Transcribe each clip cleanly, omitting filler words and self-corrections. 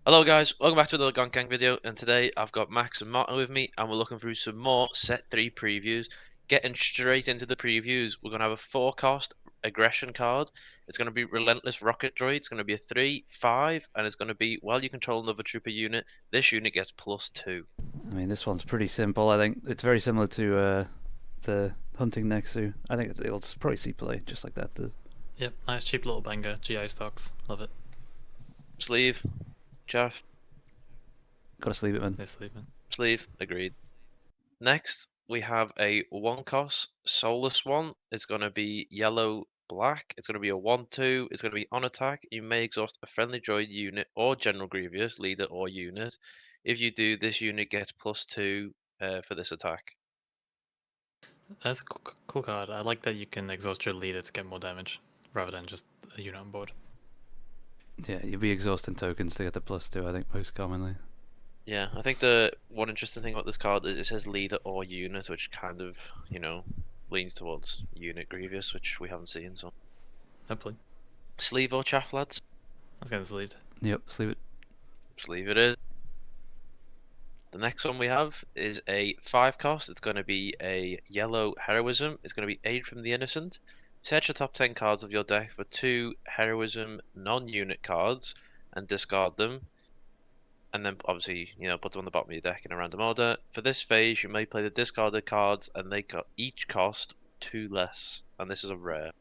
Hello guys, welcome back to another Gon Gang video, and today I've got Max and Martin with me, and we're looking through some more Set 3 previews. Getting straight into the previews, we're going to have a 4-cost aggression card. It's going to be Relentless Rocket Droid, it's going to be a 3/5, and it's going to be, while you control another trooper unit, this unit gets +2. I mean, this one's pretty simple. I think it's very similar to the Hunting Nexu. I think it'll probably see play just like that does. Yep, nice cheap little banger. GI stocks, love it. Sleeve, chaff, Gotta sleeve it, man. They sleep in. sleeve, agreed. Next, we have a 1-cost Soulless one. It's going to be yellow black. It's going to be a 1/2. It's going to be on attack. You may exhaust a friendly droid unit or General Grievous, leader or unit. If you do, this unit gets +2 for this attack. That's a cool card. I like that you can exhaust your leader to get more damage, rather than just a unit on board. Yeah, you'll be exhausting tokens to get the +2, I think, most commonly. Yeah, I think the one interesting thing about this card is it says leader or unit, which kind of, leans towards unit Grievous, which we haven't seen. So Hopefully. sleeve or chaff, lads? That's getting sleeved. Yep, sleeve it. Sleeve it is. The next one we have is a 5-cost. It's going to be a yellow heroism. It's going to be Aid from the Innocent. Search the top 10 cards of your deck for 2 heroism non-unit cards and discard them. And then obviously, put them on the bottom of your deck in a random order. For this phase, you may play the discarded cards and they each cost 2 less. And this is a rare.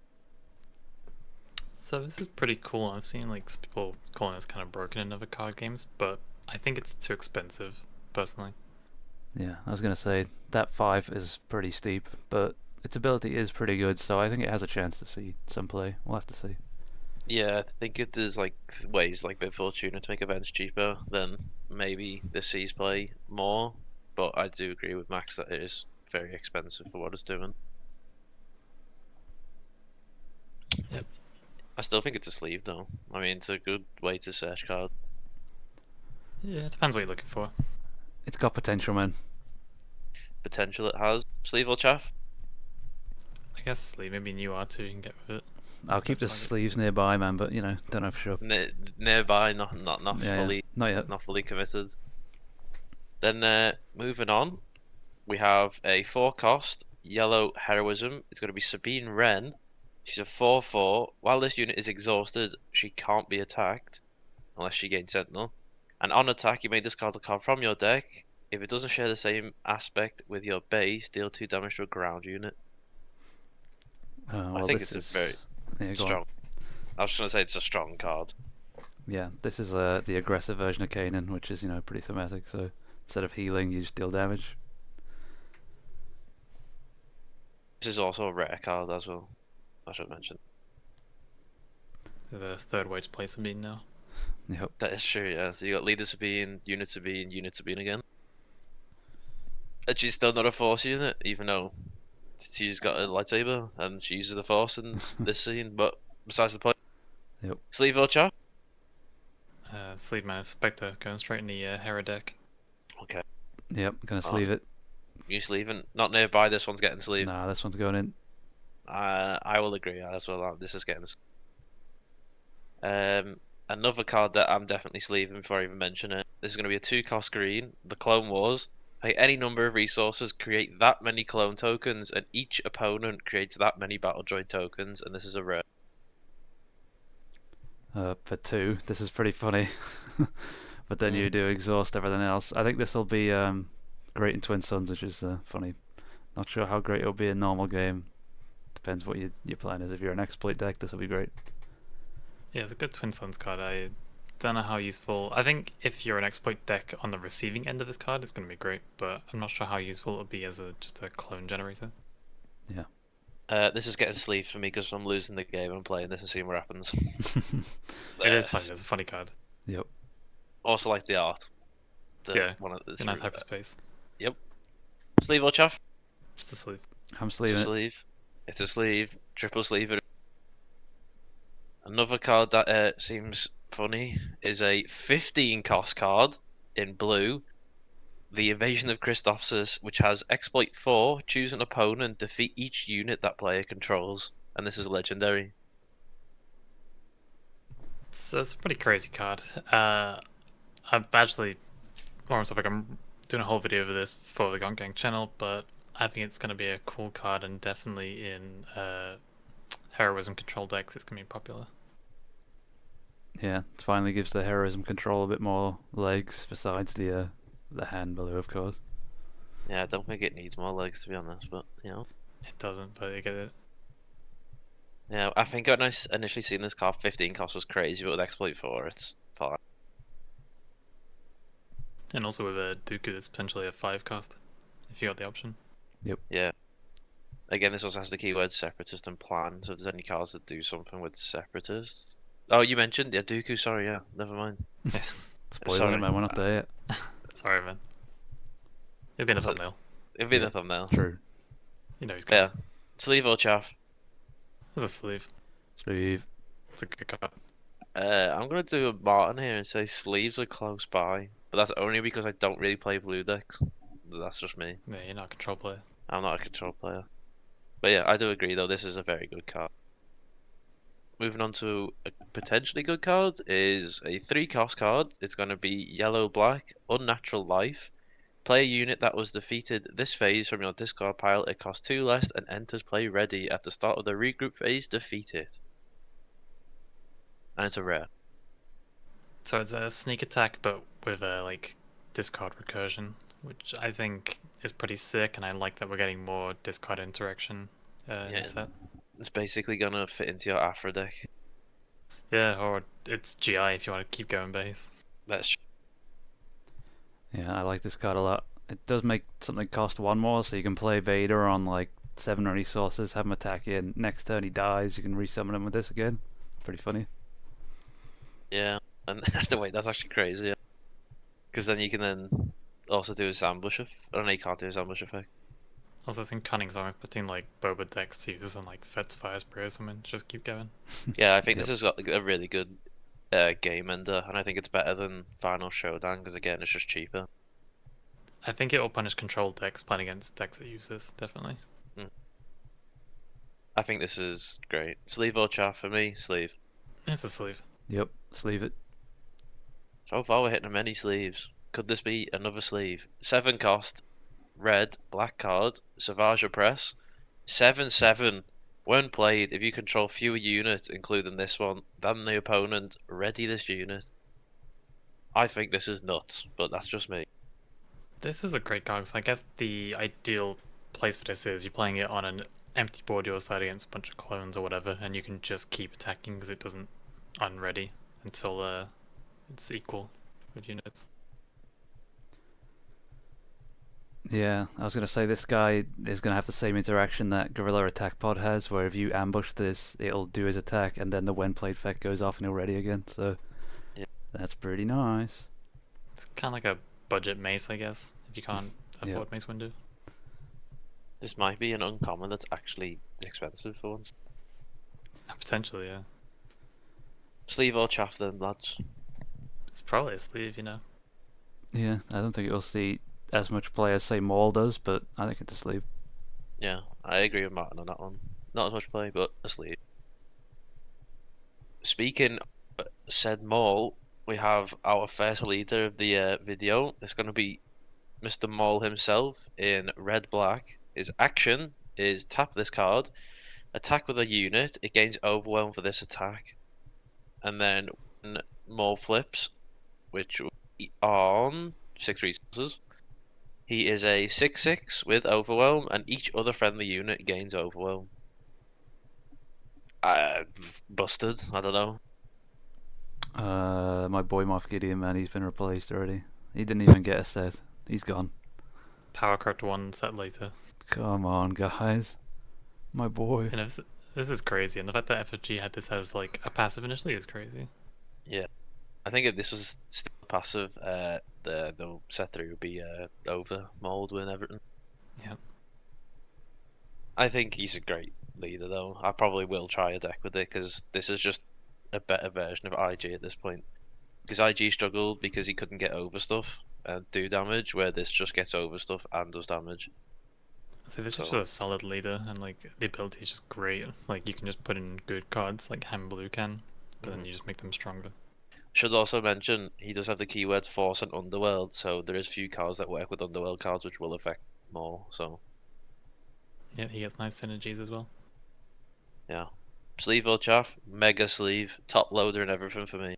So this is pretty cool. I've seen like people calling this kind of broken in other card games, but I think it's too expensive, personally. Yeah, I was gonna say that 5 is pretty steep, but its ability is pretty good, so I think it has a chance to see some play. We'll have to see. Yeah, I think it is like ways like Bit Fortuna to make events cheaper, then maybe this sees play more. But I do agree with Max that it is very expensive for what it's doing. Yep. I still think it's a sleeve though. I mean, it's a good way to search card. Yeah, it depends what you're looking for. It's got potential, man. Potential it has. Sleeve or chaff? I guess sleeve. Maybe new R2 you can get with it. I'll keep the sleeves nearby, man, but don't know for sure. Nearby, not Yeah, fully, not yet. not fully committed. Then moving on, we have a 4-cost yellow heroism. It's going to be Sabine Ren. She's a 4/4. While this unit is exhausted, she can't be attacked unless she gains Sentinel. And on attack, you may discard a card from your deck. If it doesn't share the same aspect with your base, deal 2 damage to a ground unit. Well, I think it's a very strong. I was just going to say it's a strong card. Yeah, this is the aggressive version of Kanan, which is pretty thematic. So instead of healing, you just deal damage. This is also a rare card as well. I should mention. The third way to play Sabine now. Yep. That is true, yeah. So you got Leader Sabine, Unit Sabine, Unit Sabine again. And she's still not a Force unit, even though she's got a lightsaber and she uses the Force in this scene, but besides the point. Yep. Sleeve or chap? Sleeve man, Spectre going straight in the Hera deck. Okay. Yep, gonna sleeve it. You sleeving? Not nearby, this one's getting sleeved. Nah, this one's going in. I will agree as well. This is getting. Another card that I'm definitely sleeving before I even mention it. This is going to be a 2-cost green. The Clone Wars. Pay any number of resources, create that many clone tokens, and each opponent creates that many battle droid tokens. And this is a rare. For 2, this is pretty funny. But then you do exhaust everything else. I think this will be great in Twin Suns, which is funny. Not sure how great it'll be in normal game. Depends what your plan is. If you're an exploit deck, this will be great. Yeah, it's a good Twin Suns card. I don't know how useful. I think if you're an exploit deck on the receiving end of this card, it's going to be great, but I'm not sure how useful it'll be as just a clone generator. Yeah. This is getting sleeved for me because I'm losing the game and playing this and seeing what happens. It is funny. It's a funny card. Yep. Also like the art. It's a nice hyperspace. Yep. Sleeve or chaff? It's a sleeve. I'm sleeving it's a sleeve. It's a sleeve. Triple sleeve. Another card that seems funny is a 15-cost card in blue. The Invasion of Christophsis, which has Exploit 4, choose an opponent, defeat each unit that player controls. And this is legendary. It's a pretty crazy card. I'm actually more on topic. I'm doing a whole video of this for the Gonk Gang channel, but I think it's going to be a cool card, and definitely in heroism control decks, it's going to be popular. Yeah, it finally gives the heroism control a bit more legs besides the hand below, of course. Yeah, I don't think it needs more legs to be honest, but you know. It doesn't, but you get it. Yeah, I think when I initially seen this card, 15 cost was crazy, but with Exploit 4, it's fine. And also with a Dooku, that's potentially a 5 cost, if you got the option. Yep. Yeah. Again, this also has the keyword separatist and plan, so if there's any cards that do something with separatists. Oh, you mentioned Dooku. Sorry, yeah, never mind. Spoiling Sorry. it, man. We're not there yet. Sorry, man. It'd be in the But- thumbnail. It'd be Yeah. the thumbnail. True. You know he's coming. Yeah. Sleeve or chaff? There's a sleeve. Sleeve. It's a good card. I'm gonna do a Martin here and say sleeves are close by, but that's only because I don't really play blue decks. That's just me. Yeah, you're not a control player. I'm not a control player. But yeah, I do agree though, this is a very good card. Moving on to a potentially good card is a 3-cost card. It's going to be yellow-black, Unnatural Life. Play a unit that was defeated this phase from your discard pile. It costs 2 less and enters play ready. At the start of the regroup phase, defeat it. And it's a rare. So it's a sneak attack, but with a like discard recursion, which I think is pretty sick, and I like that we're getting more discard interaction in Yeah. the set. It's basically going to fit into your Afro deck. Yeah, or it's GI if you want to keep going base. That's Yeah, I like this card a lot. It does make something cost 1 more, so you can play Vader on like 7 resources, have him attack you, and next turn he dies, you can resummon him with this again. Pretty funny. yeah. And the way that's actually crazy. Because then you can then also do his ambush effect. Oh no, you can't do his ambush effect. Also, I think Cunning's on between like Boba decks to use on like Fet's Fire Spray or something. Just keep going. Yeah, I think Yep. this has got a really good game ender, and I think it's better than Final Showdown because again, it's just cheaper. I think it will punish control decks playing against decks that use this, definitely. I think this is great. Sleeve or chaff for me? Sleeve. It's a sleeve. Yep, sleeve it. So far, we're hitting many sleeves. Could this be another sleeve? 7 cost, red, black card, Savage Press, 7/7. When played, if you control fewer units, including this one, than the opponent, ready this unit. I think this is nuts, but that's just me. This is a great card, so I guess the ideal place for this is you're playing it on an empty board your side against a bunch of clones or whatever, and you can just keep attacking because it doesn't unready until it's equal with units. Yeah, I was going to say this guy is going to have the same interaction that Gorilla Attack Pod has, where if you ambush this, it'll do his attack, and then the when played effect goes off and he'll ready again, so Yeah. that's pretty nice. It's kind of like a budget mace, I guess, if you can't Yeah. afford Mace Windu. This might be an uncommon that's actually expensive for once. Potentially, yeah. Sleeve or chaff then, lads? It's probably a sleeve, you know. Yeah, I don't think it'll see as much play as, say, Maul does, but I think it's a sleeve. Yeah, I agree with Martin on that one. Not as much play, but a sleeve. Speaking of said Maul, we have our first leader of the video. It's going to be Mr. Maul himself in red-black. His action is tap this card, attack with a unit. It gains overwhelm for this attack. And then when Maul flips, which will be on 6 resources, he is a 6/6 with overwhelm, and each other friendly unit gains overwhelm. Busted, I don't know. My boy Moff Gideon, man, he's been replaced already. He didn't even get a set. He's gone. Power correct 1 set later. Come on, guys. My boy. You know, this is crazy, and the fact that FFG had this as like a passive initially is crazy. Yeah. I think if this was still passive, the set 3 would be over Mold win Everton. Yeah. I think he's a great leader, though. I probably will try a deck with it because this is just a better version of IG at this point. Because IG struggled because he couldn't get over stuff and do damage, where this just gets over stuff and does damage. So this is So- just a solid leader, and like the ability is just great. Like you can just put in good cards like Ham Blue can, but then you just make them stronger. Should also mention he does have the keywords Force and Underworld, so there is few cards that work with Underworld cards, which will affect Maul. So Yeah, he gets nice synergies as well. yeah, sleeve or chaff, mega sleeve, top loader and everything for me.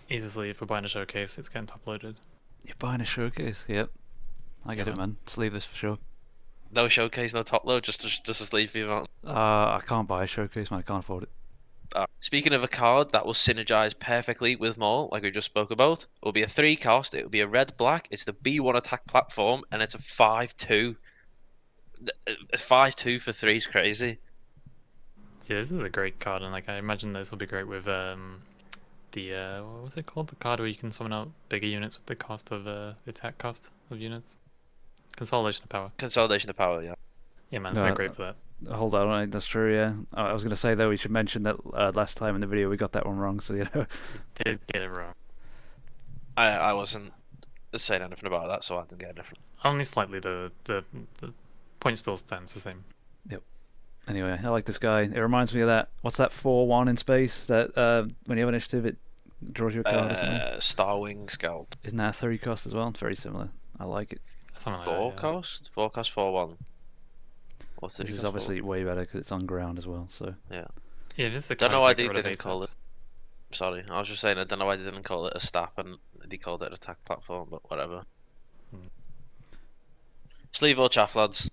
Easy sleeve for buying a showcase. It's getting top loaded. You're buying a showcase? Yep. I get Yeah, it, man. Sleeve this for sure. No showcase, no top load, just a sleeve for you, man. I can't buy a showcase, man. I can't afford it. Speaking of a card that will synergize perfectly with Maul, like we just spoke about, it will be a 3 cost. It will be a red black. It's the B1 attack platform, and it's a 5/2. A 5/2 for 3 is crazy. yeah, this is a great card, and like I imagine this will be great with the what was it called? The card where you can summon out bigger units with the cost of attack cost of units. Consolidation of power. Consolidation of power, yeah. Yeah, man, it's gonna be great for that. Hold on, that's true, yeah. I was going to say, though, we should mention that last time in the video we got that one wrong, so, you know. You did get it wrong. I wasn't saying anything about that, so I didn't get anything. Only slightly. The point still stands the same. Anyway, I like this guy. It reminds me of that. What's that 4/1 in space? That when you have initiative, it draws you a card or something. Starwing Scout. Isn't that a 3 cost as well? It's very similar. I like it. Something like 4 that, yeah. cost? 4 cost 4/1. Or 3 This is cost obviously way better because it's on ground as well. So Yeah, this is a Don't card know you why could they get rid of didn't call ASAP. it. Sorry, I was just saying I don't know why they didn't call it a stat and they called it attack platform, but whatever. Hmm. Sleeve or chaff, lads?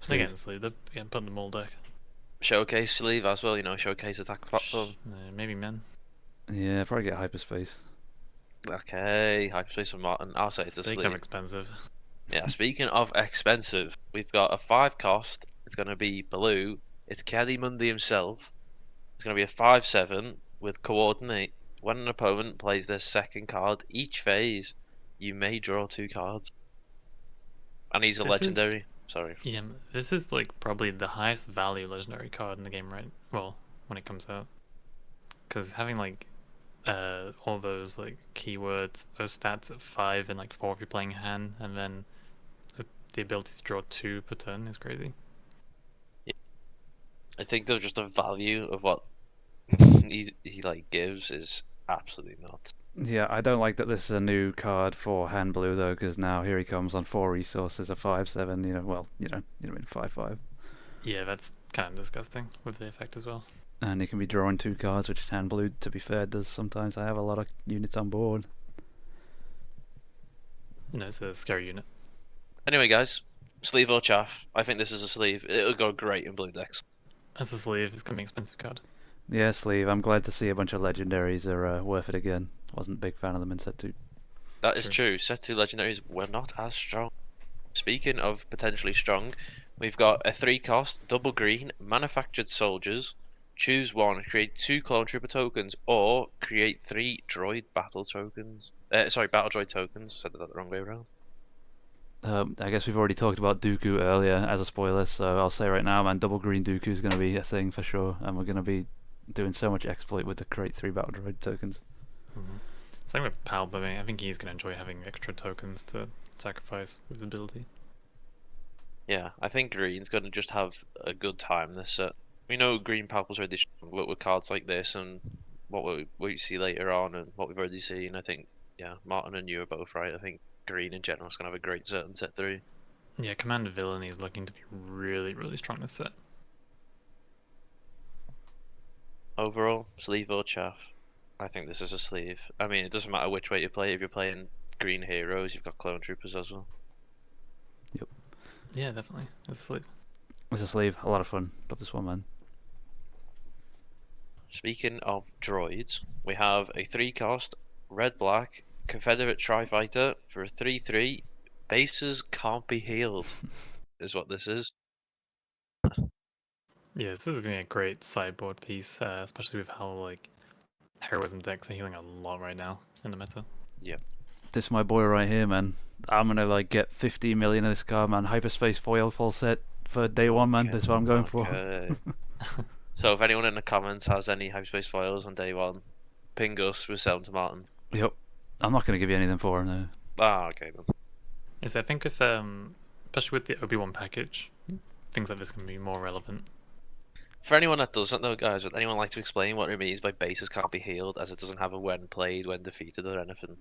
They're getting sleeve. They're getting put in the Maul deck. Showcase sleeve as well, you know, showcase attack platform. Maybe men. yeah, probably get hyperspace. Okay, hyperspace for Martin. I'll say it's a Speaking sleeve. of expensive. Yeah, speaking of expensive, we've got a 5 cost. It's going to be blue. It's Kelly Mundy himself. It's going to be a 5/7 with coordinate. When an opponent plays their second card each phase, you may draw 2 cards. And he's a This is- legendary. Sorry. Yeah, this is like probably the highest value legendary card in the game, right? Well, when it comes out, because having like all those like keywords, those stats at 5 and like 4 if you're playing Han, and then the ability to draw 2 per turn is crazy. I think though just the value of what he like gives is absolutely nuts. Yeah, I don't like that this is a new card for hand blue though, because now here he comes on 4 resources, a 5/7. You know, well, you know what I mean, 5/5, Yeah, that's kind of disgusting with the effect as well. and he can be drawing 2 cards, which hand blue, to be fair, does sometimes. I have a lot of units on board. You know, it's a scary unit. Anyway, guys, sleeve or chaff? I think this is a sleeve. It'll go great in blue decks. As a sleeve, it's gonna be an expensive card. Yeah, sleeve. I'm glad to see a bunch of legendaries are worth it again. Wasn't a big fan of them in set 2. That is true. Set 2 legendaries were not as strong. Speaking of potentially strong, we've got a 3 cost, double green, manufactured soldiers. Choose one, create 2 clone trooper tokens, or create 3 droid battle tokens. Battle droid tokens. Said that the wrong way around. I guess we've already talked about Dooku earlier as a spoiler, so I'll say right now, man, double green Dooku is going to be a thing for sure, and we're going to be doing so much exploit with the create 3 battle droid tokens. Mm-hmm. Same with Padme. I think he's gonna enjoy having extra tokens to sacrifice with his ability. Yeah, I think green's going to just have a good time this set. We know green Palpal's already strong, but with cards like this and what we see later on and what we've already seen, I think, yeah, Martin and you are both right. I think green in general is going to have a great set in set 3. Yeah, Commander Villainy is looking to be really, really strong this set. Overall, sleeve or chaff? I think this is a sleeve. I mean, it doesn't matter which way you play. If you're playing green heroes, you've got clone troopers as well. Yeah, definitely. It's a sleeve. It's a sleeve, a lot of fun. Love this one, man. Speaking of droids, we have a 3 cost, red black, Confederate Tri-Fighter for a 3/3. Bases can't be healed, is what this is. Yeah, this is gonna be a great sideboard piece, especially with how like heroism decks are healing a lot right now in the meta. This is my boy right here, man. I'm going to like get 15 million of this card, man. Hyperspace foil full set for day 1, man. That's what I'm going for. Okay. So if anyone in the comments has any hyperspace foils on day 1, ping us, we'll sell them to Martin. Yep. I'm not going to give you anything for him, though. Ah, okay then. Yes, I think if especially with the Obi-Wan package, things like this can be more relevant. For anyone that doesn't know, guys, would anyone like to explain what it means by bases can't be healed, as it doesn't have a when played, when defeated, or anything?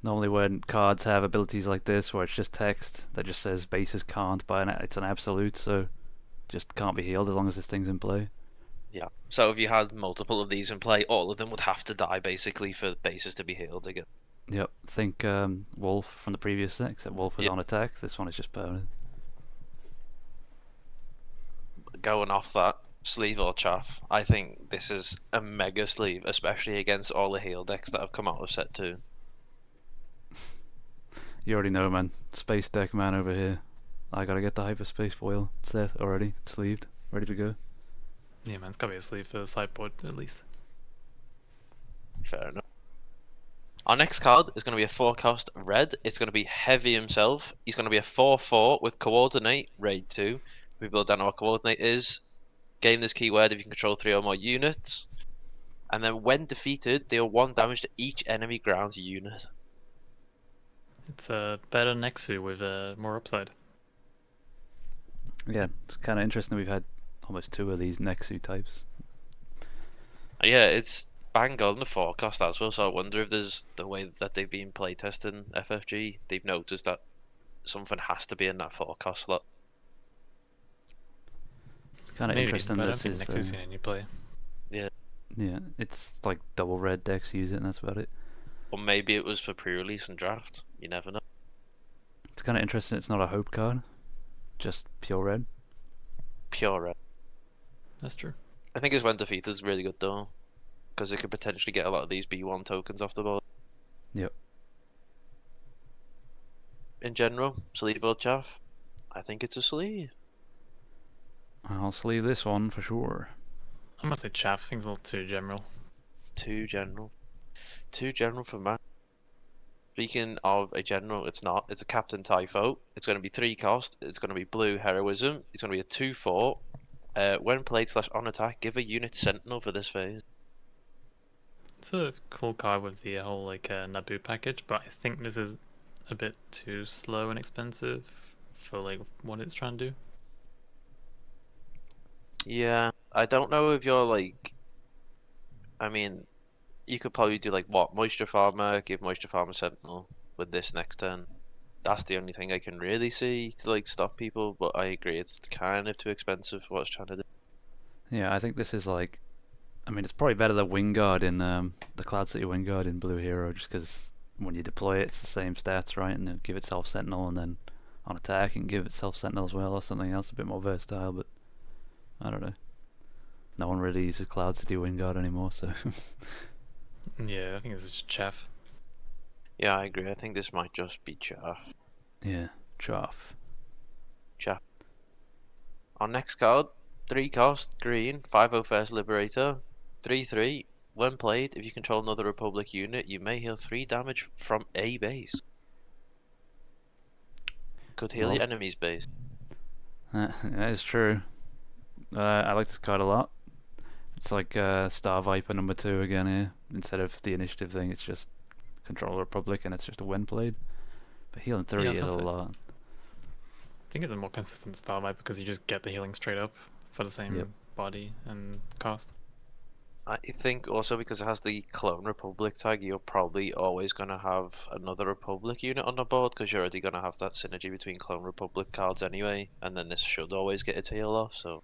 Normally when cards have abilities like this, where it's just text that just says bases can't, but it's an absolute, so just can't be healed as long as this thing's in play. Yeah. So if you had multiple of these in play, all of them would have to die basically for bases to be healed again. Yep, think Wolf from the previous set, except Wolf was Yeah. on attack. This one is just permanent. Going off that, sleeve or chaff, I think this is a mega sleeve, especially against all the heal decks that have come out of set 2. You already know, man. Space deck man over here. I gotta get the hyperspace foil set already, sleeved, ready to go. Yeah, man, it's gotta be a sleeve for the sideboard at least. Fair enough. Our next card is going to be a 4-cost red. It's going to be Heavy himself. He's going to be a 4/4 with Coordinate, Raid 2. If people don't know what Coordinate is, gain this keyword if you can control 3 or more units. And then when defeated, deal 1 damage to each enemy ground unit. It's a better Nexu with more upside. Yeah, it's kind of interesting. We've had almost 2 of these Nexu types. Yeah, it's bang on the 4-cost as well, so I wonder if there's the way that they've been playtesting FFG, they've noticed that something has to be in that 4-cost slot. It's kind of Maybe, interesting. but I This don't think is Nexu's seen any play. Yeah. yeah, it's like double red decks use it, and that's about it. Or maybe it was for pre-release and draft. You never know. It's kind of interesting. It's not a hope card, just pure red. Pure red. That's true. I think his when defeated is really good though, because it could potentially get a lot of these B1 tokens off the board. Yep. In general, sleeve or chaff? I think it's a sleeve. I'll sleeve this one for sure. I must say chaff. I think it's a little too general. Too general. Too general for man. Speaking of a general, it's not. It's a Captain Typho. It's going to be 3-cost. It's going to be blue heroism. It's going to be a 2/4. When played / on attack, give a unit Sentinel for this phase. It's a cool card with the whole like Naboo package, but I think this is a bit too slow and expensive for like what it's trying to do. Yeah, I don't know if you're like. I mean, you could probably do like what? Moisture Farmer, give Moisture Farmer Sentinel with this next turn. That's the only thing I can really see to like stop people, but I agree it's kind of too expensive for what it's trying to do. Yeah, I think this is like, I mean, it's probably better than Wingard in the Cloud City Wingard in Blue Hero, just because when you deploy it, it's the same stats, right? And it'll give itself Sentinel, and then on attack, and give itself Sentinel as well, or something else a bit more versatile. But I don't know. No one really uses Cloud City Wingard anymore, so. Yeah, I think this is just chaff. Yeah, I agree. I think this might just be chaff. Yeah, chaff. Chaff. Our next card, 3-cost, green, 5/0 First Liberator, 3/3. When played, if you control another Republic unit, you may heal 3 damage from a base. Could heal Well, your enemy's base. that is true. I like this card a lot. It's like Star Viper #2 again here. Instead of the initiative thing, it's just control Republic, and it's just a when played. But healing 3 Yeah, is a sounds lot. I think it's a more consistent style vibe because you just get the healing straight up for the same Yep. body and cost. I think also because it has the Clone Republic tag, you're probably always going to have another Republic unit on the board because you're already going to have that synergy between Clone Republic cards anyway, and then this should always get its heal off, so...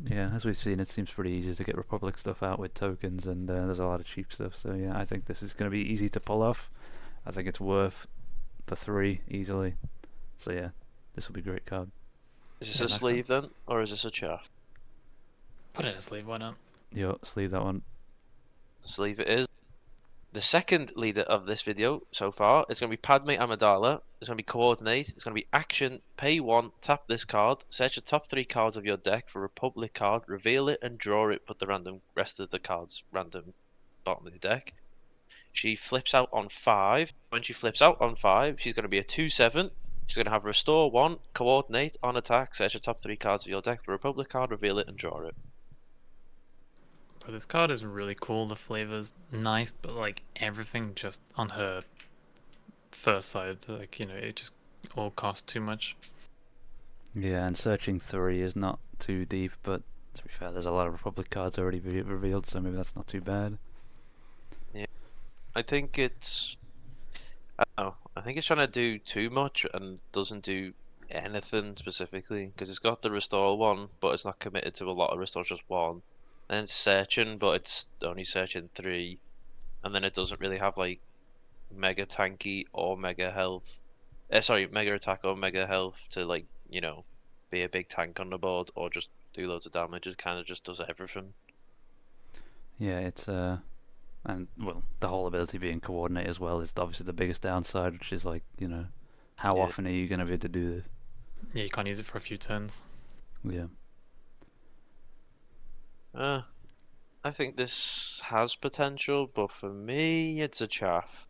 Yeah, as we've seen, it seems pretty easy to get Republic stuff out with tokens, and there's a lot of cheap stuff. So yeah, I think this is going to be easy to pull off. I think it's worth the 3 easily. So yeah, this will be a great card. Is this Yeah, a nice sleeve then, or is this a chaff? Put it in a sleeve, why not? Yo, sleeve that one. Sleeve it is. The second leader of this video so far is going to be Padme Amidala. It's going to be Coordinate. It's going to be Action. Pay 1. Tap this card. Search the top 3 cards of your deck for a Republic card. Reveal it and draw it. Put the random rest of the cards random bottom of the deck. She flips out on 5. When she flips out on 5, she's going to be a 2/7. She's going to have Restore 1. Coordinate on attack. Search the top 3 cards of your deck for a Republic card. Reveal it and draw it. But this card is really cool. The flavor's nice, but like everything just on her first side, like it just all costs too much. Yeah, and searching 3 is not too deep, but to be fair, there's a lot of Republic cards already revealed, so maybe that's not too bad. Yeah, I think it's. I don't know. I think it's trying to do too much and doesn't do anything specifically because it's got the restore one, but it's not committed to a lot of restores, just one. And it's searching, but it's only searching 3, and then it doesn't really have like mega tanky or mega health. Sorry, mega attack or mega health to like be a big tank on the board or just do loads of damage. It kind of just does everything. Yeah, it's and well, the whole ability being coordinate as well is obviously the biggest downside, which is like, how Yeah. often are you going to be able to do this? Yeah, you can't use it for a few turns. Yeah. I think this has potential, but for me, it's a chaff.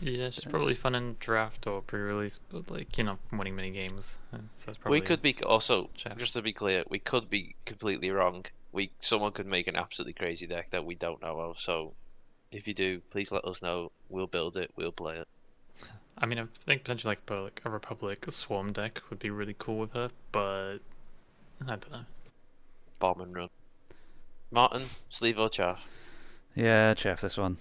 Yeah, it's probably fun in draft or pre-release, but like, winning many games. So it's probably We could be also, chaff. just to be clear, we could be completely wrong. Someone could make an absolutely crazy deck that we don't know of. So if you do, please let us know. We'll build it. We'll play it. I mean, I think potentially like a Republic Swarm deck would be really cool with her, but I don't know. Bomb and run. Martin, sleeve or chaff? Yeah, chaff this one.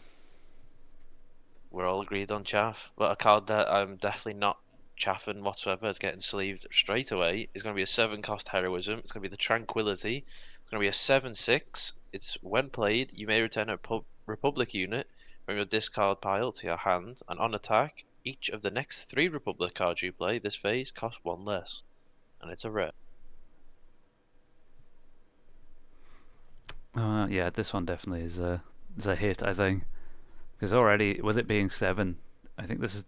We're all agreed on chaff. But a card that I'm definitely not chaffing whatsoever is getting sleeved straight away. It's going to be a 7-cost heroism. It's going to be the Tranquility. It's going to be a 7/6. It's when played, you may return a Republic unit from your discard pile to your hand, and on attack, each of the next 3 Republic cards you play this phase cost 1 less. And it's a rare. Yeah, this one definitely is a hit, I think. Because already, with it being 7, I think this is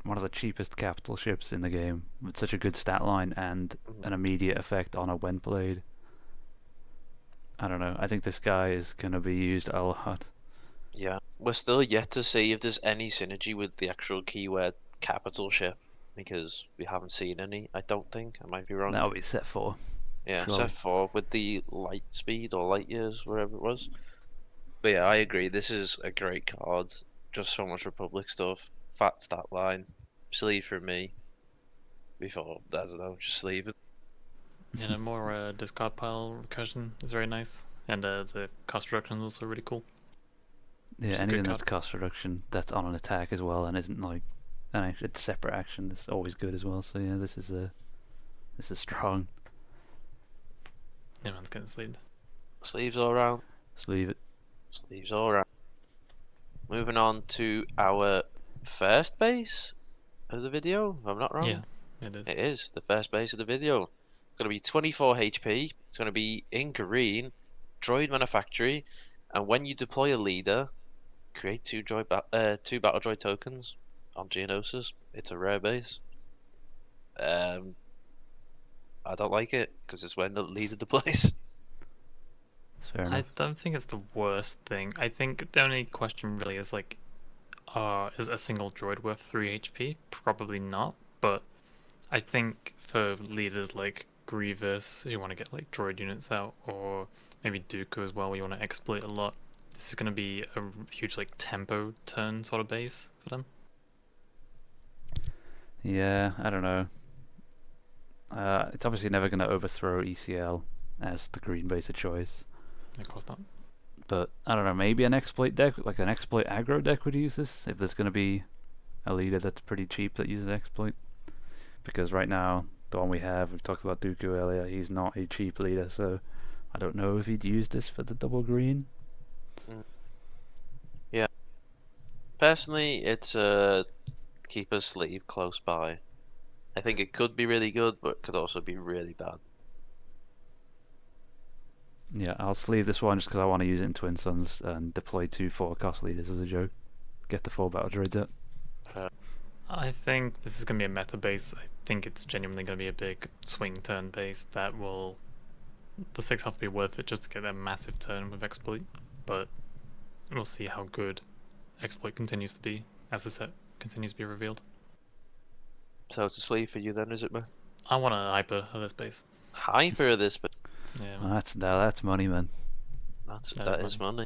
one of the cheapest capital ships in the game, with such a good stat line and an immediate effect on it when played. I don't know, I think this guy is going to be used a lot. Yeah, we're still yet to see if there's any synergy with the actual keyword capital ship, because we haven't seen any, I don't think. I might be wrong. That'll be set 4. Yeah, surely. set 4 with the light speed or light years, wherever it was. But yeah, I agree. This is a great card. Just so much Republic stuff. Fat stat line. Sleeve for me. Before, I don't know, just leave it. And a more discard pile recursion is very nice, and the cost reduction is also really cool. Yeah, Just a anything good that's cost reduction that's on an attack as well and isn't like it's separate action is always good as well. So yeah, this is strong. Yeah, man's getting sleeved. Sleeves all around. Sleeve it. Sleeves all around. Moving on to our first base of the video, if I'm not wrong. Yeah, it is. It is the first base of the video. It's going to be 24 HP. It's going to be in green, Droid manufactory, and when you deploy a leader, create 2 2 battle droid tokens on Geonosis. It's a rare base. I don't like it because it's when the leader deploys. That's fair I enough. don't think it's the worst thing. I think the only question really is like, is a single droid worth 3 HP? Probably not, but I think for leaders like Grievous, who want to get like droid units out, or maybe Dooku as well, where you want to exploit a lot, this is going to be a huge like tempo turn sort of base for them. Yeah, I don't know. It's obviously never going to overthrow ECL as the green base of choice. Of course not. But I don't know, maybe an exploit deck, like an exploit aggro deck would use this if there's going to be a leader that's pretty cheap that uses exploit. Because right now, the one we've talked about Dooku earlier, he's not a cheap leader, so I don't know if he'd use this for the double green. Yeah. Personally, it's a keeper sleeve close by. I think it could be really good, but could also be really bad. Yeah, I'll sleeve this one just because I want to use it in Twin Suns and deploy 2 4-cost leaders as a joke. Get the 4 battle droids out. Fair. I think this is going to be a meta base. I think it's genuinely going to be a big swing turn base that will. The 6 have to be worth it just to get that massive turn with exploit, but we'll see how good exploit continues to be as the set continues to be revealed. So it's a sleeve for you then, is it, man? I want a hyper of this base. Hyper this, but Yeah, Oh, that's money, man. that is money.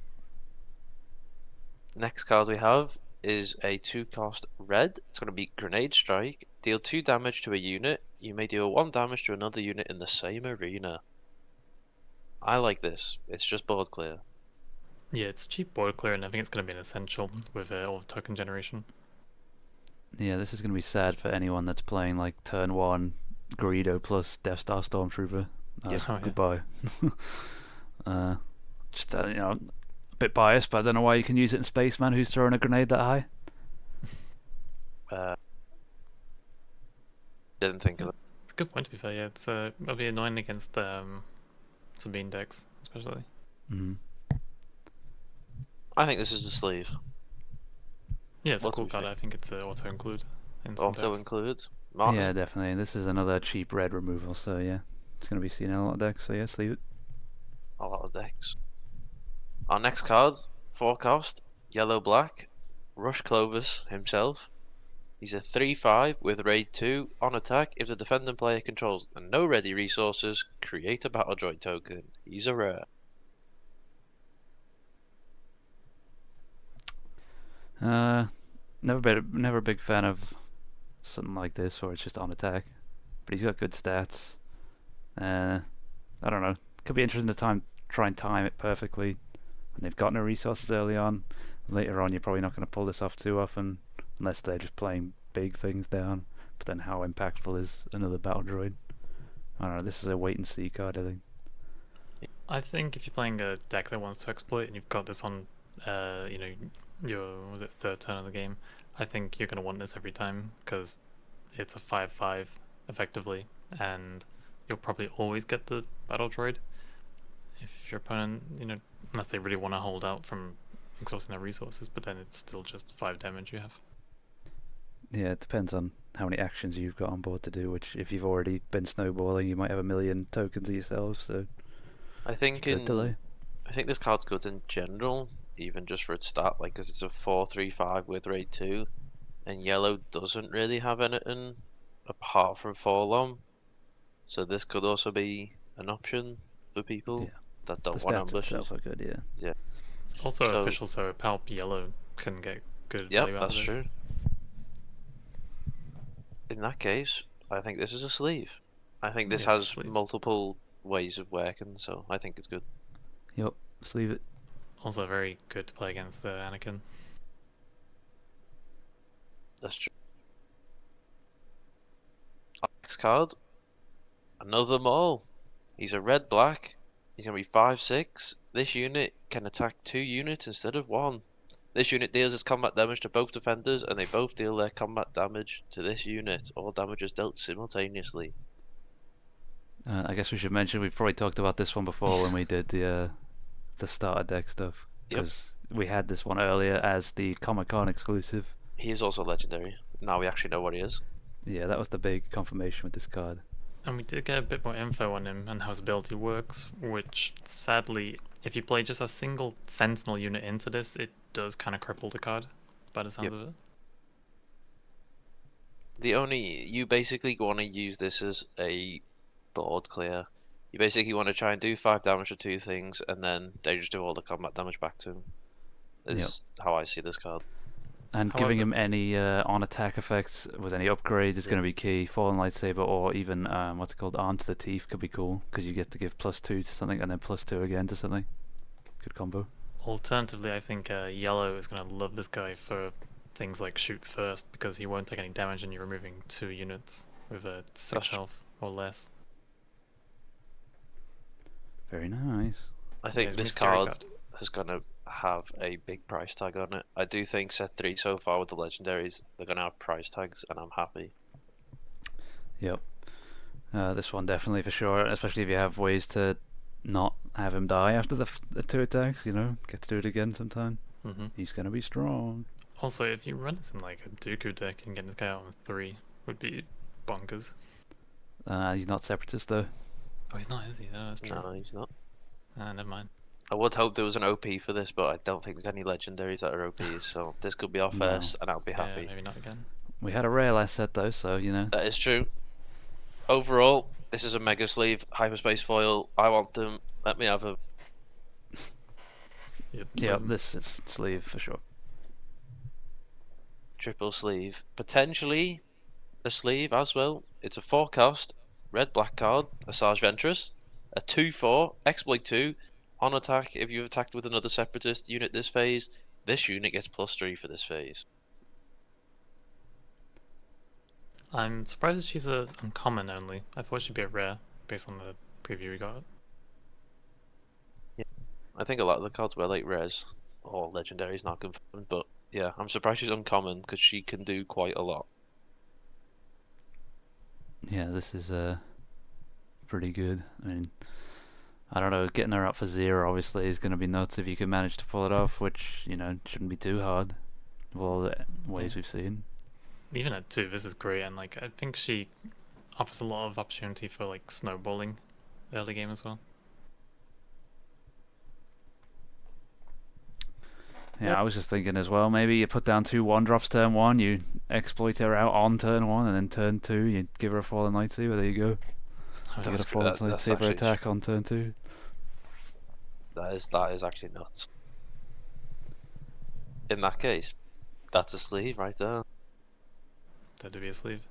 Next card we have is a 2-cost red. It's going to be Grenade Strike. Deal 2 damage to a unit. You may deal 1 damage to another unit in the same arena. I like this. It's just board clear. Yeah, it's cheap board clear, and I think it's going to be an essential with all the token generation. Yeah, this is going to be sad for anyone that's playing like turn 1 Greedo plus Death Star Stormtrooper. Yeah. Oh, yeah. Goodbye. Just you know, a bit biased, but I don't know why you can use it in Spaceman who's throwing a grenade that high. Didn't think of that. It's a good point, to be fair. Yeah, it'll be annoying against Sabine decks, especially. Mm. I think this is a sleeve. Yeah, it's What a do cool we card. think? I think it's auto include. In some Also decks. includes Martin. Yeah, definitely. This is another cheap red removal, so yeah, it's going to be seen in a lot of decks. So yes, leave it. A lot of decks. Our next card, 4 cost, yellow black, Rush Clovers himself. He's a 3/5 with raid 2 on attack. If the defending player controls no ready resources, create a battle droid token. He's a rare. Never a big fan of something like this, or it's just on attack. But he's got good stats. I don't know. Could be interesting to try and time it perfectly. When they've got no resources early on. Later on, you're probably not going to pull this off too often, unless they're just playing big things down. But then, how impactful is another battle droid? I don't know. This is a wait and see card, I think. I think if you're playing a deck that wants to exploit and you've got this on, your third turn of the game, I think you're gonna want this every time because it's a 5/5 effectively, and you'll probably always get the battle droid if your opponent, unless they really want to hold out from exhausting their resources. But then it's still just 5 damage you have. Yeah, it depends on how many actions you've got on board to do. Which, if you've already been snowballing, you might have a million tokens yourselves. So I think good delay. I think this card's good in general, even just for its stat, like because it's a 4/3/5 with raid 2, and yellow doesn't really have anything apart from Forlom. So this could also be an option for people that The don't want stats ambushes. itself are good, yeah. It's also So- official, so Palp Yellow can get good Yep, value out that's of this. true. In that case, I think this is a sleeve. I think this Yeah, has sleeve. multiple ways of working, so I think it's good. Yep, just leave it. Also very good to play against the Anakin. That's true. Our next card, another Maul. He's a red-black. He's going to be 5/6. This unit can attack 2 units instead of 1. This unit deals its combat damage to both defenders, and they both deal their combat damage to this unit. All damage is dealt simultaneously. I guess we should mention we've probably talked about this one before when we did the starter deck stuff, Yep. because we had this one earlier as the Comic-Con exclusive. He is also legendary. Now we actually know what he is. Yeah, that was the big confirmation with this card. And we did get a bit more info on him and how his ability works, which sadly, if you play just a single Sentinel unit into this, it does kind of cripple the card, by the sounds of it. You basically want to use this as a board clear. You basically want to try and do 5 damage to 2 things, and then they just do all the combat damage back to him. Is how I see this card. And giving However- him any on-attack effects with any upgrades is going to be key. Fallen Lightsaber or even, what's it called, Arm to the Teeth could be cool, because you get to give +2 to something and then +2 again to something. Good combo. Alternatively, I think Yellow is going to love this guy for things like shoot first, because he won't take any damage and you're removing 2 units with a 6 That's health or less. Very nice. I think it's this a scary card is going to have a big price tag on it. I do think set 3 so far with the legendaries, they're going to have price tags, and I'm happy. Yep. This one definitely for sure, especially if you have ways to not have him die after the 2 attacks, get to do it again sometime. hmm He's going to be strong. Also, if you run this in like a Dooku deck and get this guy out on 3, would be bonkers. He's not Separatist though. Oh, he's not, is he? Oh, that's true. No, he's not. Never mind. I would hope there was an OP for this, but I don't think there's any legendaries that are OPs, so this could be our No. first, and I'll be Yeah, happy. maybe not again. We had a rare last set though, so That is true. Overall, this is a mega sleeve, hyperspace foil. I want them. Let me have them. Yep. yeah, so- this is sleeve for sure. Triple sleeve. Potentially a sleeve as well. It's a 4-cost red-black card, a Sarge Ventress, a 2/4 exploit 2 on attack. If you've attacked with another separatist unit this phase, this unit gets +3 for this phase. I'm surprised that she's a uncommon only. I thought she'd be a rare based on the preview we got. Yeah, I think a lot of the cards were like rares or legendaries, not confirmed, but yeah, I'm surprised she's uncommon because she can do quite a lot. Yeah, this is pretty good. I mean, I don't know, getting her up for 0 obviously is going to be nuts if you can manage to pull it off, which, you know, shouldn't be too hard with all the ways we've seen. Even at 2, this is great, and like I think she offers a lot of opportunity for like snowballing early game as well. Yeah, I was just thinking as well, maybe you put down 2 1-drops turn 1, you exploit her out on turn 1, and then turn 2 you give her a fallen lightsaber, there you go. You get a fallen lightsaber attack on turn 2. That is actually nuts. In that case, that's a sleeve right there. That'd be a sleeve.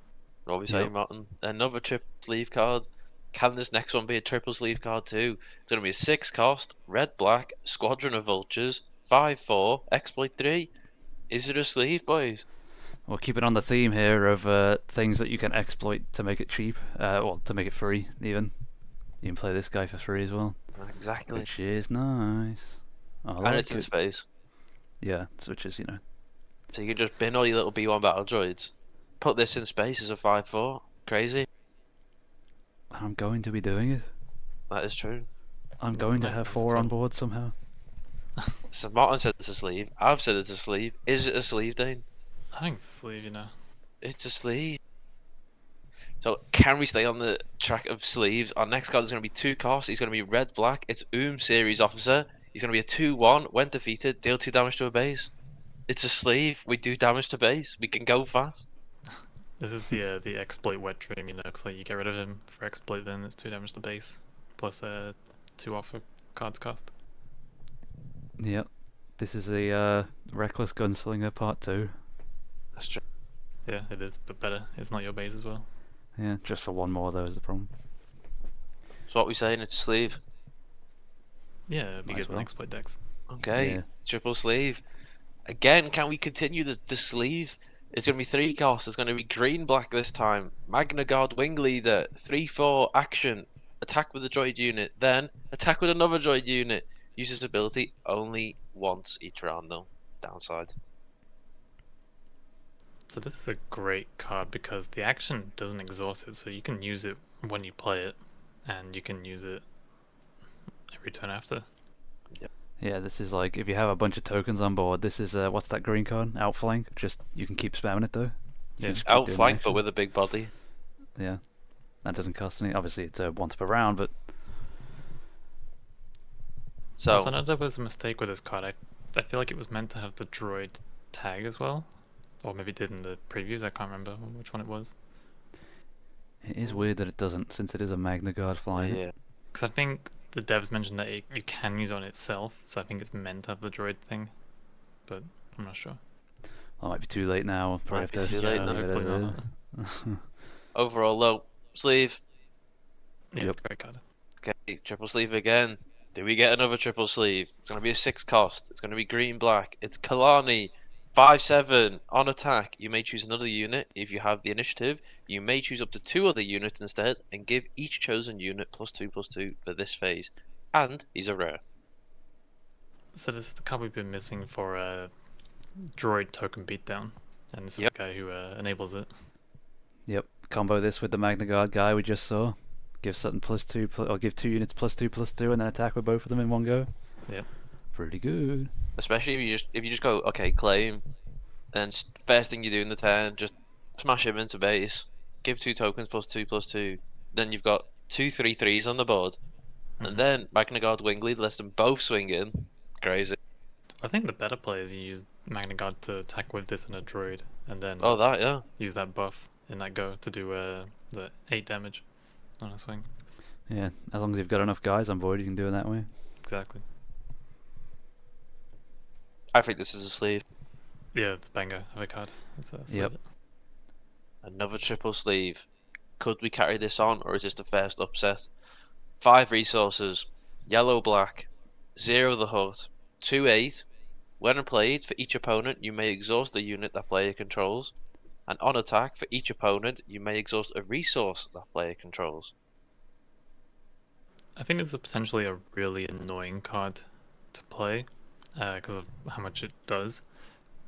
What are we saying, Martin? Another triple sleeve card. Can this next one be a triple sleeve card too? It's going to be a 6-cost, red-black, Squadron of Vultures, 5/4, exploit 3. Is it a sleeve, boys? Well, keep it on the theme here of things that you can exploit to make it cheap, well, to make it free even. You can play this guy for free as well. Exactly. Which is nice. And it's in space. Yeah, which is, you know. So you can just bin all your little B1 battle droids. Put this in space as a 5/4. Crazy. I'm going to be doing it. That is true. I'm going to have 4 on board somehow. So Martin said it's a sleeve. I've said it's a sleeve. Is it a sleeve, Dane? I think it's a sleeve, you know. It's a sleeve. So can we stay on the track of sleeves? Our next card is going to be 2 costs. He's going to be red-black. It's Series Officer. He's going to be a 2/1. When defeated, deal 2 damage to a base. It's a sleeve. We do damage to base. We can go fast. This is the exploit wet dream, you know, because like, you get rid of him for exploit, then it's 2 damage to base, plus 2 off of cards cost. Yep. This is a Reckless Gunslinger Part 2. That's true. Yeah, it is, but better. It's not your base as well. Yeah, just for 1 more though is the problem. So what we saying? It's a sleeve. Yeah, it'd be good in exploit decks. Okay, Yeah. triple sleeve. Again, can we continue the sleeve? It's going to be 3 costs. It's going to be green-black this time. Magna Guard Wing Leader, 3/4 action. Attack with a droid unit, then attack with another droid unit. Use this ability only once each round though. Downside. So this is a great card because the action doesn't exhaust it, so you can use it when you play it, and you can use it every turn after. Yeah, this is like, if you have a bunch of tokens on board, this is, what's that green card? Outflank? Just, you can keep spamming it though. Yeah. Outflank, but with a big body. Yeah. That doesn't cost any. Obviously, it's once per round, but... So Also, another was a mistake with this card. I feel like it was meant to have the droid tag as well. Or maybe it did in the previews, I can't remember which one it was. It is weird that it doesn't, since it is a Magna Guard flying. yeah. Because I think the devs mentioned that you can use it on itself, so I think it's meant to have the droid thing. But I'm not sure. Well, it might be too late now. Probably Might have be to too late leave now. it Hopefully as not. is. Overall low sleeve. Yeah, Yep. it's a great card. Okay, triple sleeve again. Do we get another triple sleeve? It's going to be a 6 cost. It's going to be green-black. It's Kalani. 5/7 on attack. You may choose another unit if you have the initiative. You may choose up to 2 other units instead and give each chosen unit +2/+2 for this phase. And he's a rare. So this is the card we've been missing for droid token beatdown, and this is Yep. the guy who enables it. Yep. Combo this with the Magna Guard guy we just saw. Give something +2, or give 2 units +2/+2, and then attack with both of them in one go. Yep. Pretty good. Especially if you just go, okay, claim, and first thing you do in the turn, just smash him into base, give 2 tokens +2/+2. Then you've got 2 3/3s on the board, and then Magna Guard Wing Lead lets them both swing in. Crazy. I think the better play is you use Magna Guard to attack with this and a droid, and then Oh, that, yeah. use that buff in that go to do the 8 damage on a swing. Yeah, as long as you've got enough guys on board, you can do it that way. Exactly. I think this is a sleeve. Yeah, it's banger of a card. It's a Yep. Another triple sleeve. Could we carry this on, or is this the first upset? 5 resources, yellow black, 0 the hut, 2/8. When played, for each opponent, you may exhaust a unit that player controls. And on attack, for each opponent, you may exhaust a resource that player controls. I think this is potentially a really annoying card to play because of how much it does.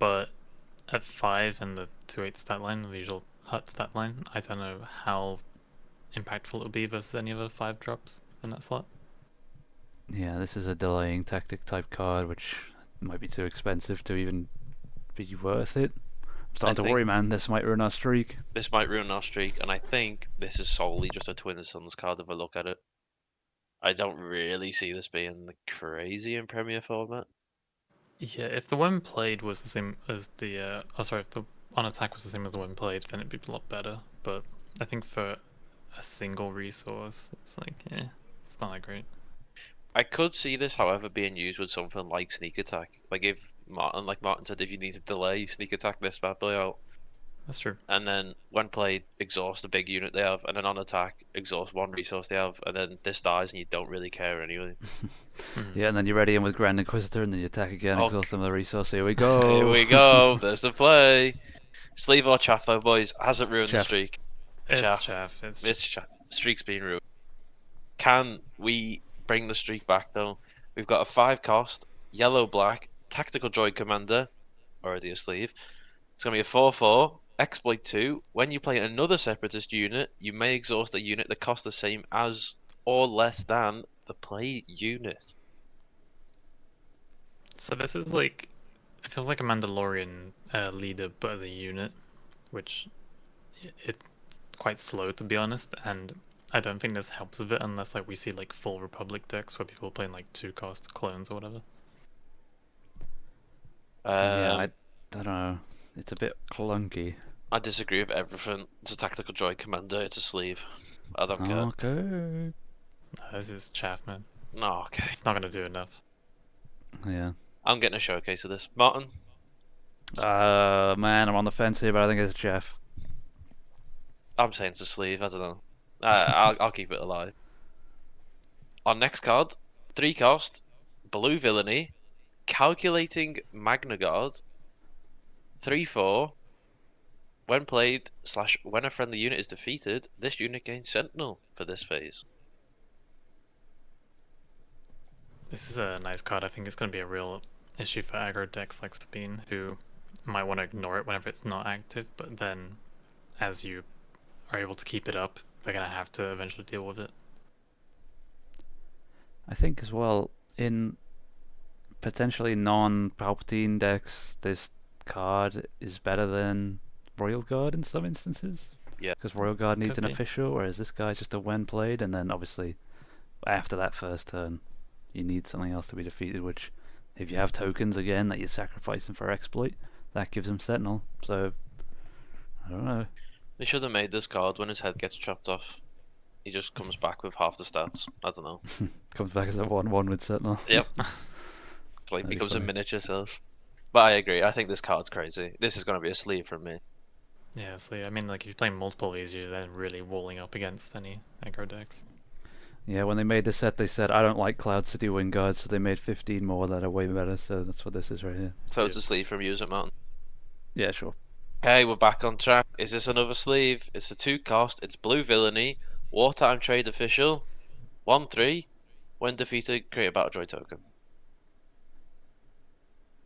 But at 5 and the 2/8 stat line, the usual hut stat line, I don't know how impactful it will be versus any other 5 drops in that slot. Yeah, this is a delaying tactic type card, which might be too expensive to even be worth it. I'm starting to worry, man. This might ruin our streak. This might ruin our streak, and I think this is solely just a Twin Suns card if I look at it. I don't really see this being crazy in Premier format. Yeah, if the when played was the same as the if the on attack was the same as the when played, then it'd be a lot better. But I think for a single resource, it's like, yeah, it's not that great. I could see this, however, being used with something like sneak attack. Like if Martin said, if you need to delay, sneak attack this bad boy out. That's true. And then when played, exhaust a big unit they have, and then on attack, exhaust one resource they have, and then this dies and you don't really care anyway. Yeah, and then you're ready in with Grand Inquisitor, and then you attack again, Oh. exhaust some of the resource. Here we go. Here we go. There's the play. Sleeve or chaff though, boys. Hasn't ruined the Chaff. streak. It's Chaff. chaff. It's chaff. Streak's been ruined. Can we bring the streak back though? We've got a 5 cost, yellow black, tactical droid commander, already a sleeve. It's gonna be a 4/4, exploit 2. When you play another separatist unit, you may exhaust a unit that costs the same as or less than the play unit. So this is like, it feels like a Mandalorian leader, but as a unit, which it's quite slow to be honest, and I don't think this helps a bit unless like we see like full Republic decks where people are playing like 2-cost clones or whatever. Yeah, I don't know. It's a bit clunky. I disagree with everything. It's a tactical droid commander. It's a sleeve. I don't care. Okay. This is chaff, man. No, okay. It's not gonna do enough. Yeah. I'm getting a showcase of this. Martin? Man, I'm on the fence here, but I think it's Jeff. I'm saying it's a sleeve. I don't know. I'll keep it alive. Our next card, 3 cost, blue villainy, calculating Magna Guard, 3/4. When played / when a friendly unit is defeated, this unit gains Sentinel for this phase. This is a nice card. I think it's going to be a real issue for aggro decks like Sabine, who might want to ignore it whenever it's not active, but then as you are able to keep it up, they're going to have to eventually deal with it. I think as well, in potentially non-Palpatine decks, this card is better than Royal Guard in some instances. Yeah. Because Royal Guard needs Could an be. official, whereas this guy's just a when played, and then obviously after that first turn, you need something else to be defeated, which if you have tokens again that you're sacrificing for exploit, that gives him Sentinel. So, I don't know. They should have made this card when his head gets chopped off. He just comes back with half the stats. I don't know. Comes back as a 1/1 with Sentinel. Yep. It's like That'd be becomes a funny. miniature self. But I agree. I think this card's crazy. This is going to be a sleeve from me. Yeah, so I mean, like if you're playing multiple of these, you're then really walling up against any aggro decks. Yeah, when they made the set, they said, I don't like Cloud City Wing Guards, so they made 15 more that are way better, so that's what this is right here. So it's a sleeve from you, is it, Martin? Yeah, sure. Okay, we're back on track. Is this another sleeve? It's a 2 cost. It's blue villainy. Wartime Trade official. 1/3. When defeated, create a battle droid token.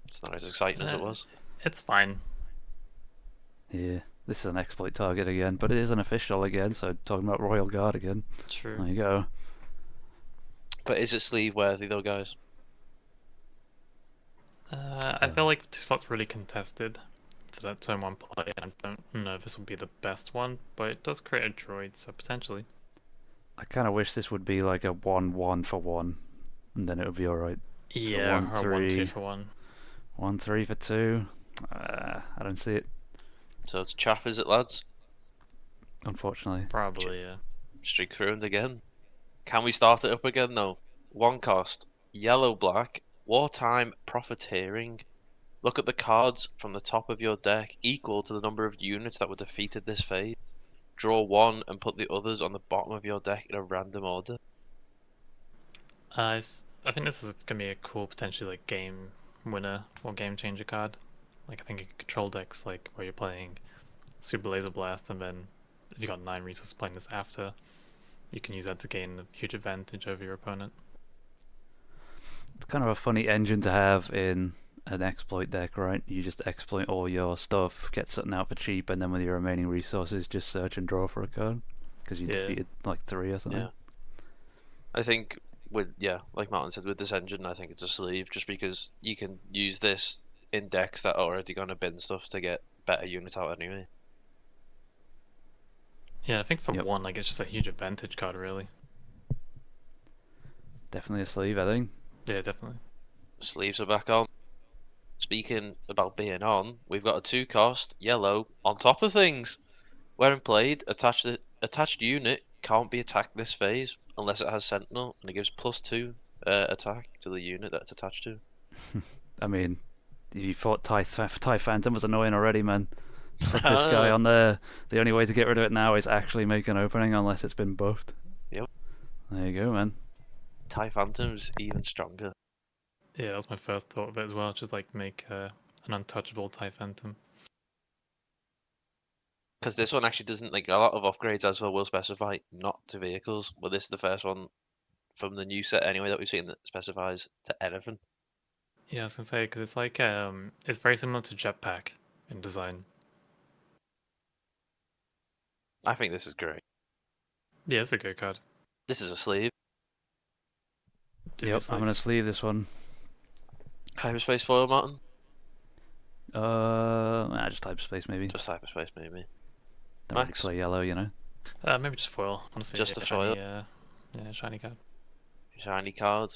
It's not as exciting as it was. It's fine. Yeah, this is an exploit target again, but it is an official again, so talking about Royal Guard again. True. There you go. But is it sleeve worthy though, guys? I feel like 2 slots really contested for that turn 1 play. I don't know if this would be the best one, but it does create a droid, so potentially. I kind of wish this would be like a 1/1 for 1, and then it would be alright. Yeah, or 1/2 1/3. for 1. 1/3 for 2. I don't see it, So it's chaff, is it, lads? unfortunately. Probably, yeah. Streak through again. Can we start it up again though? 1 cost. Yellow black. Wartime Profiteering. Look at the cards from the top of your deck equal to the number of units that were defeated this phase. Draw one and put the others on the bottom of your deck in a random order. I think this is gonna be a cool potentially like game winner or game changer card. Like I think in control decks like where you're playing Super Laser Blast and then if you got 9 resources playing this after, you can use that to gain a huge advantage over your opponent. It's kind of a funny engine to have in an exploit deck, right? You just exploit all your stuff, get something out for cheap, and then with your remaining resources, just search and draw for a card because you defeated like 3 or something. Yeah. I think like Martin said, with this engine, I think it's a sleeve just because you can use this in decks that are already going to bin stuff to get better units out anyway. Yeah, I think for one, like it's just a huge advantage card, really. Definitely a sleeve, I think. Yeah, definitely. Sleeves are back on. Speaking about being on, we've got a 2-cost yellow on top of things. When played, attached unit can't be attacked this phase unless it has Sentinel, and it gives +2 attack to the unit that it's attached to. I mean, you thought Tai Phantom was annoying already, man. Put this guy on there. The only way to get rid of it now is actually make an opening unless it's been buffed. Yep. There you go, man. Tai Phantom's even stronger. Yeah, that was my first thought of it as well. Just like make an untouchable Tai Phantom. Because this one actually doesn't, like, a lot of upgrades as well will specify not to vehicles, but this is the first one from the new set anyway that we've seen that specifies to anything. Yeah, I was gonna say because it's like it's very similar to Jetpack in design. I think this is great. Yeah, it's a good card. This is a sleeve. Yep, I'm gonna sleeve this one. Hyperspace foil, Martin? Just hyperspace maybe. Just hyperspace, maybe. Don't really play yellow, you know. Maybe just foil. Honestly, just the foil. Shiny card. Shiny card.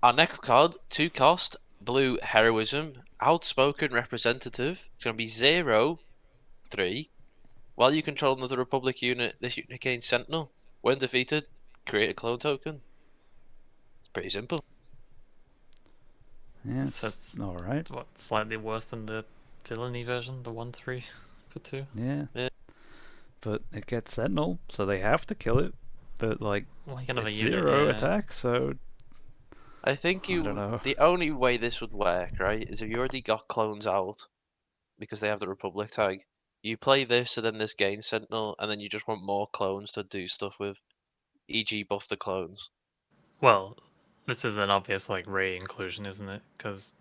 Our next card, 2-cost, blue heroism, outspoken representative. It's going to be 0/3. While you control another Republic unit, this unit gains Sentinel. When defeated, create a clone token. It's pretty simple. Yeah, so it's alright. What, slightly worse than the villainy version, the 1/3 for 2? Yeah. But it gets Sentinel, so they have to kill it. But like, it's 0 attack, so I think I don't know. the only way this would work, right, is if you already got clones out because they have the Republic tag. You play this, and then this gains Sentinel, and then you just want more clones to do stuff with, e.g. buff the clones. Well, this is an obvious like Rey inclusion, isn't it? Because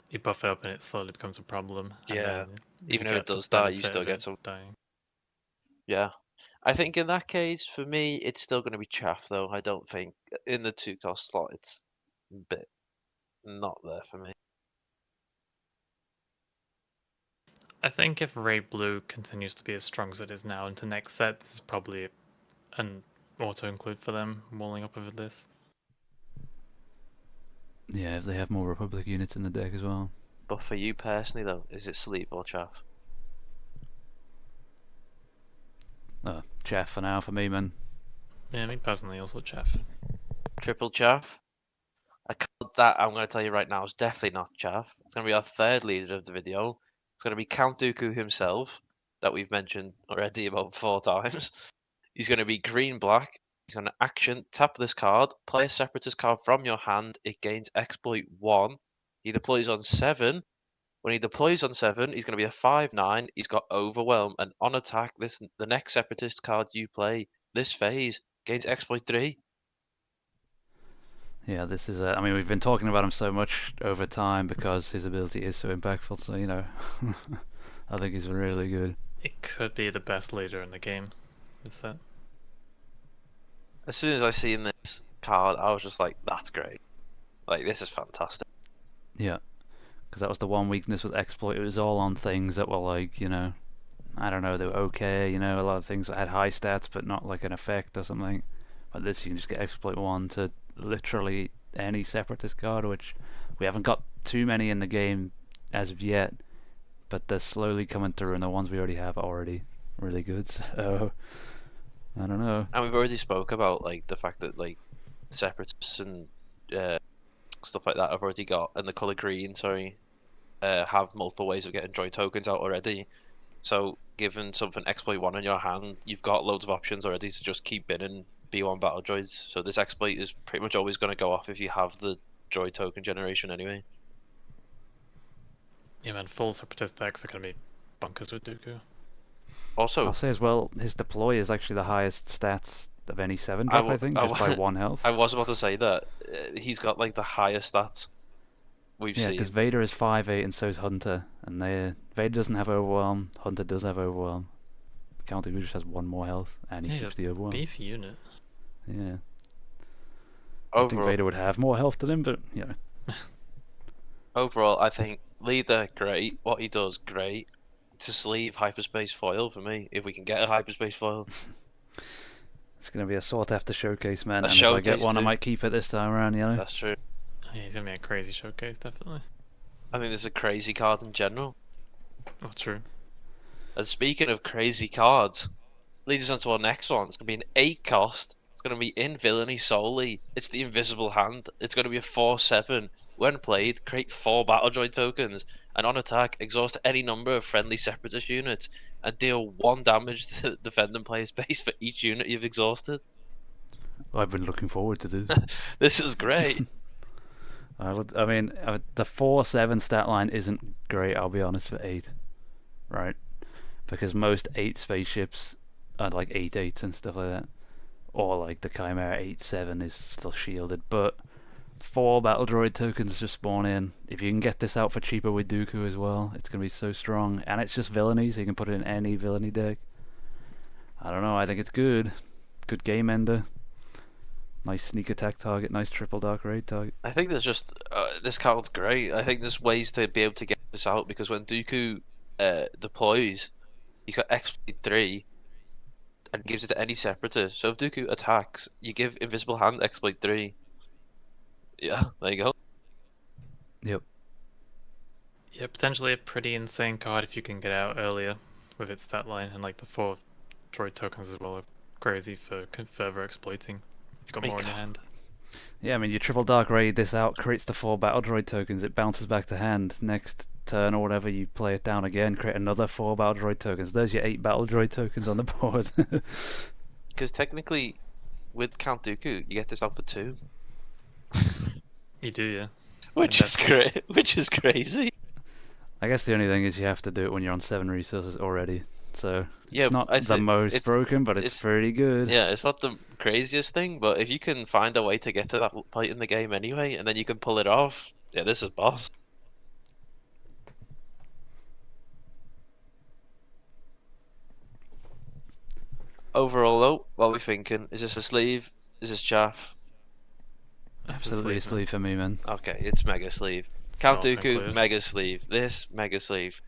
you buff it up and it slowly becomes a problem. Yeah, and even if it does die, you still get some. Dying. Yeah, I think in that case, for me, it's still going to be chaff, though. I don't think in the 2-cost slot, it's a bit not there for me. I think if Rey Blue continues to be as strong as it is now into next set, this is probably an auto-include for them, walling up over this. Yeah, if they have more Republic units in the deck as well. But for you personally, though, is it sleep or chaff? Chaff for now for me, man. Yeah, me personally, also chaff. Triple chaff? A card that I'm going to tell you right now is definitely not chaff. It's going to be our third leader of the video. It's going to be Count Dooku himself, that we've mentioned already about 4 times. He's going to be green-black. He's going to action, tap this card, play a Separatist card from your hand. It gains exploit 1. He deploys on 7. When he deploys on 7, he's going to be a 5/9. He's got Overwhelm, and on attack, the next Separatist card you play this phase gains exploit 3. Yeah, this is. I mean, we've been talking about him so much over time because his ability is so impactful. So you know, I think he's really good. It could be the best leader in the game. This set. As soon as I seen this card, I was just like, "That's great! Like, this is fantastic." Yeah, because that was the one weakness with exploit. It was all on things that were like, you know, I don't know, they were okay. You know, a lot of things that had high stats but not like an effect or something. But this, you can just get exploit 1 to literally any Separatist card, which we haven't got too many in the game as of yet, but they're slowly coming through, and the ones we already have are already really good. So I don't know. And we've already spoke about like the fact that like Separatists and stuff like that have already got, and the color green, sorry, have multiple ways of getting droid tokens out already. So given something exploit 1 in your hand, you've got loads of options already to just keep binning B1 battle droids. So this exploit is pretty much always going to go off if you have the droid token generation anyway. Yeah, man, full separatist decks are gonna be bunkers with Dooku. Also, I'll say as well, his deploy is actually the highest stats of any 7 I drop, I think, just by 1 health. I was about to say that he's got like the highest stats we've Yeah, seen. because Vader is 5'8" and so is Hunter, and Vader doesn't have Overwhelm, Hunter does have Overwhelm. Countu just has 1 more health, and he Yeah, keeps the Overwhelm. beefy unit. Yeah. I think Overall, Vader would have more health than him, but, you know. overall, I think leader great. What he does great. To sleeve hyperspace foil for me, if we can get a hyperspace foil. It's going to be a sought after showcase, man, A and if I get showcase one, I too. might keep it this time around, you know. That's true. Yeah, he's gonna be a crazy showcase, definitely. I think this is a crazy card in general. Oh, true. And speaking of crazy cards, leads us on to our next one. It's going to be an 8 cost. It's going to be in villainy solely. It's the Invisible Hand. It's going to be a 4/7. When played, create 4 battle droid tokens, and on attack, exhaust any number of friendly separatist units, and deal 1 damage to the defending player's base for each unit you've exhausted. I've been looking forward to this. This is great. I mean, the 4/7 stat line isn't great, I'll be honest, for 8. Right? Because most 8 spaceships are like 8/8s and stuff like that. Or like the Chimera 8/7 is still shielded, but 4 battle droid tokens just spawn in. If you can get this out for cheaper with Dooku as well, it's going to be so strong. And it's just villainy, so you can put it in any villainy deck. I don't know, I think it's good. Good game ender. Nice sneak attack target, nice triple dark raid target. I think there's just this card's great. I think there's ways to be able to get this out because when Dooku deploys, he's got exploit 3 and gives it to any separatist. So if Dooku attacks, you give Invisible Hand exploit 3. Yeah, there you go. Yep. Yeah, potentially a pretty insane card if you can get out earlier with its stat line, and like the 4 droid tokens as well are crazy for further exploiting. You've got more in your hand. Yeah, I mean, you triple dark raid this out, creates the 4 battle droid tokens, it bounces back to hand. Next turn or whatever, you play it down again, create another 4 battle droid tokens. There's your 8 battle droid tokens on the board. Because technically, with Count Dooku, you get this out for 2. You do, yeah. Which is great. Which is crazy. I guess the only thing is you have to do it when you're on 7 resources already. So Yeah, it's not I the thi- most broken, but it's pretty good. Yeah, it's not the craziest thing, but if you can find a way to get to that point in the game anyway, and then you can pull it off, yeah, this is boss. Overall, though, what are we thinking? Is this a sleeve? Is this chaff? Absolutely a sleeve for me, man. Okay, it's mega sleeve. Count Dooku, mega sleeve. This, mega sleeve.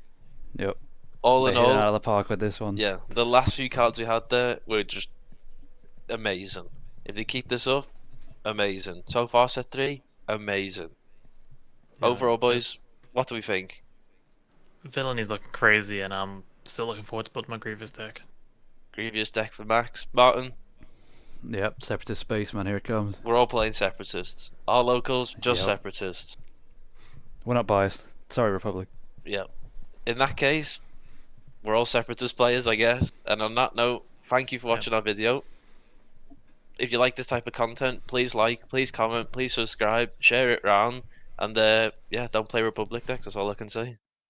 Yep. All in They hit it out all, of the park with this one. yeah, the last few cards we had there were just amazing. If they keep this up, amazing. So far, set 3, amazing. Yeah, Overall, boys, what do we think? Villain's looking crazy, and I'm still looking forward to building my Grievous deck. Grievous deck for Max. Martin, Yep, Separatist Spaceman, here it comes. we're all playing separatists. Our locals, just Yep. separatists. We're not biased. Sorry, Republic. Yeah. In that case, we're all separatist players, I guess. And on that note, thank you for watching our video. If you like this type of content, please like, please comment, please subscribe, share it around, and yeah, don't play Republic decks. That's all I can say.